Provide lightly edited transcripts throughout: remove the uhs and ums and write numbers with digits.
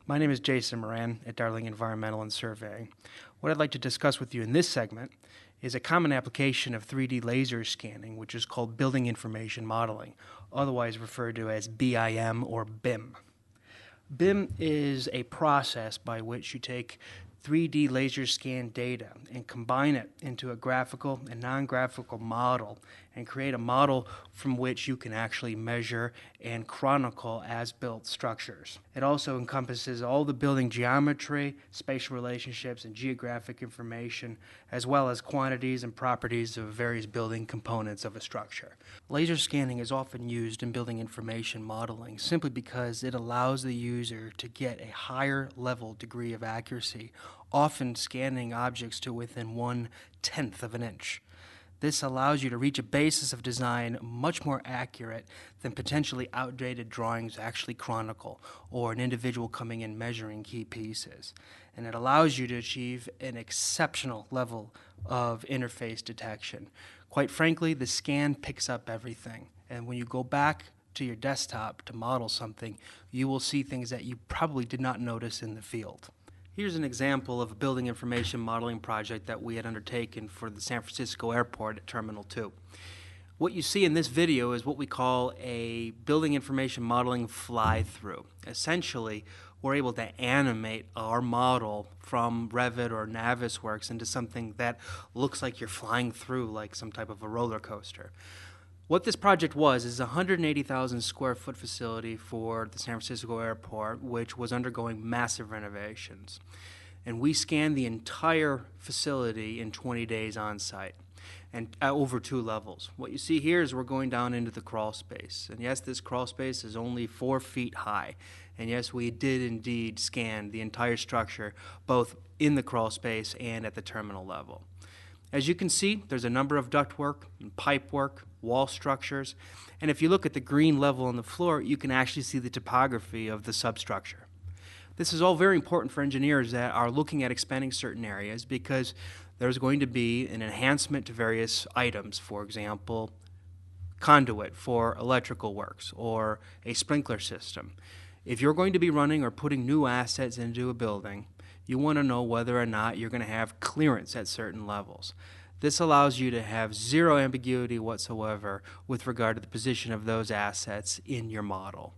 My name is Jason Moran at Darling Environmental and Surveying. What I'd like to discuss with you in this segment is a common application of 3D laser scanning, which is called Building Information Modeling, otherwise referred to as BIM or BIM. BIM is a process by which you take 3D laser scan data and combine it into a graphical and non-graphical model and create a model from which you can actually measure and chronicle as-built structures. It also encompasses all the building geometry, spatial relationships, and geographic information, as well as quantities and properties of various building components of a structure. Laser scanning is often used in building information modeling simply because it allows the user to get a higher level degree of accuracy, often scanning objects to within 1/10 of an inch. This allows you to reach a basis of design much more accurate than potentially outdated drawings actually chronicle, or an individual coming in measuring key pieces. And it allows you to achieve an exceptional level of interface detection. Quite frankly, the scan picks up everything. And when you go back to your desktop to model something, you will see things that you probably did not notice in the field. Here's an example of a building information modeling project that we had undertaken for the San Francisco Airport at Terminal 2. What you see in this video is what we call a building information modeling fly-through. Essentially, we're able to animate our model from Revit or Navisworks into something that looks like you're flying through like some type of a roller coaster. What this project was is a 180,000 square foot facility for the San Francisco Airport, which was undergoing massive renovations. And we scanned the entire facility in 20 days on site and over 2 levels. What you see here is we're going down into the crawl space. And yes, this crawl space is only 4 feet high. And yes, we did indeed scan the entire structure, both in the crawl space and at the terminal level. As you can see, there's a number of ductwork and pipe work, wall structures, and if you look at the green level on the floor, you can actually see the topography of the substructure. This is all very important for engineers that are looking at expanding certain areas because there's going to be an enhancement to various items, for example, conduit for electrical works or a sprinkler system. If you're going to be running or putting new assets into a building, you want to know whether or not you're going to have clearance at certain levels. This allows you to have zero ambiguity whatsoever with regard to the position of those assets in your model.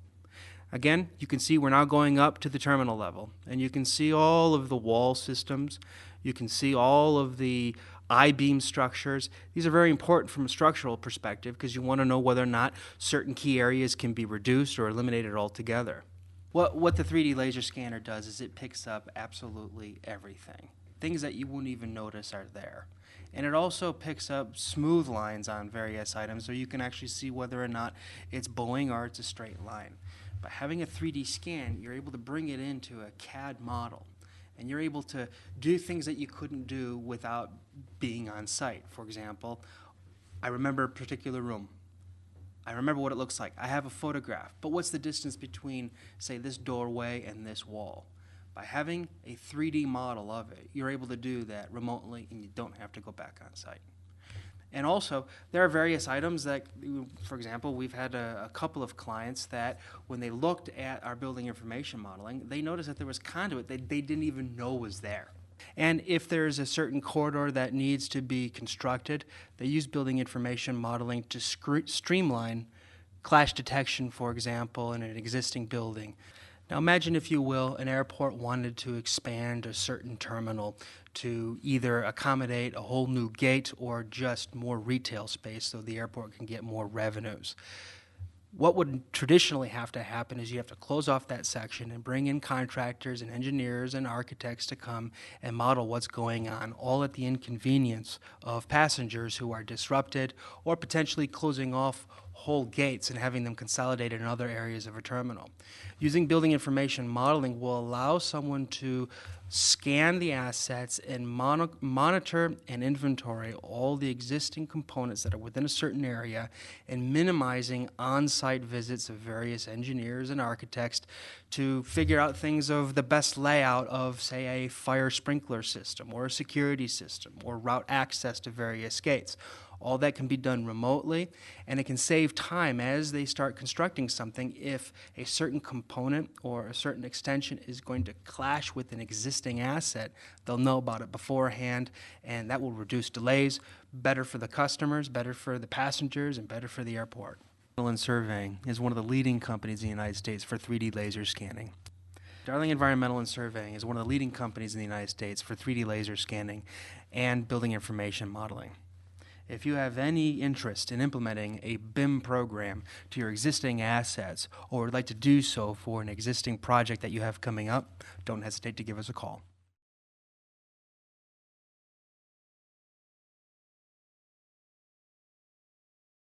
Again, you can see we're now going up to the terminal level, and you can see all of the wall systems. You can see all of the I-beam structures. These are very important from a structural perspective because you want to know whether or not certain key areas can be reduced or eliminated altogether. What the 3D laser scanner does is it picks up absolutely everything. Things that you wouldn't even notice are there. And it also picks up smooth lines on various items so you can actually see whether or not it's bowing or it's a straight line. By having a 3D scan, you're able to bring it into a CAD model. And you're able to do things that you couldn't do without being on site. For example, I remember a particular room. I remember what it looks like. I have a photograph, but what's the distance between, say, this doorway and this wall? By having a 3D model of it, you're able to do that remotely and you don't have to go back on site. And also, there are various items that, for example, we've had a couple of clients that when they looked at our building information modeling, they noticed that there was conduit that they didn't even know was there. And if there's a certain corridor that needs to be constructed, they use building information modeling to streamline clash detection, for example, in an existing building. Now imagine, if you will, an airport wanted to expand a certain terminal to either accommodate a whole new gate or just more retail space so the airport can get more revenues. What would traditionally have to happen is you have to close off that section and bring in contractors and engineers and architects to come and model what's going on, all at the inconvenience of passengers who are disrupted or potentially closing off whole gates and having them consolidated in other areas of a terminal. Using building information modeling will allow someone to scan the assets and monitor and inventory all the existing components that are within a certain area and minimizing on-site visits of various engineers and architects to figure out things of the best layout of, say, a fire sprinkler system or a security system or route access to various gates. All that can be done remotely, and it can save time as they start constructing something if a certain component or a certain extension is going to clash with an existing asset. They'll know about it beforehand, and that will reduce delays, better for the customers, better for the passengers, and better for the airport. And Surveying is one of the leading companies in the United States for 3D laser scanning. Darling Environmental and Surveying is one of the leading companies in the United States for 3D laser scanning and building information modeling. If you have any interest in implementing a BIM program to your existing assets or would like to do so for an existing project that you have coming up, don't hesitate to give us a call.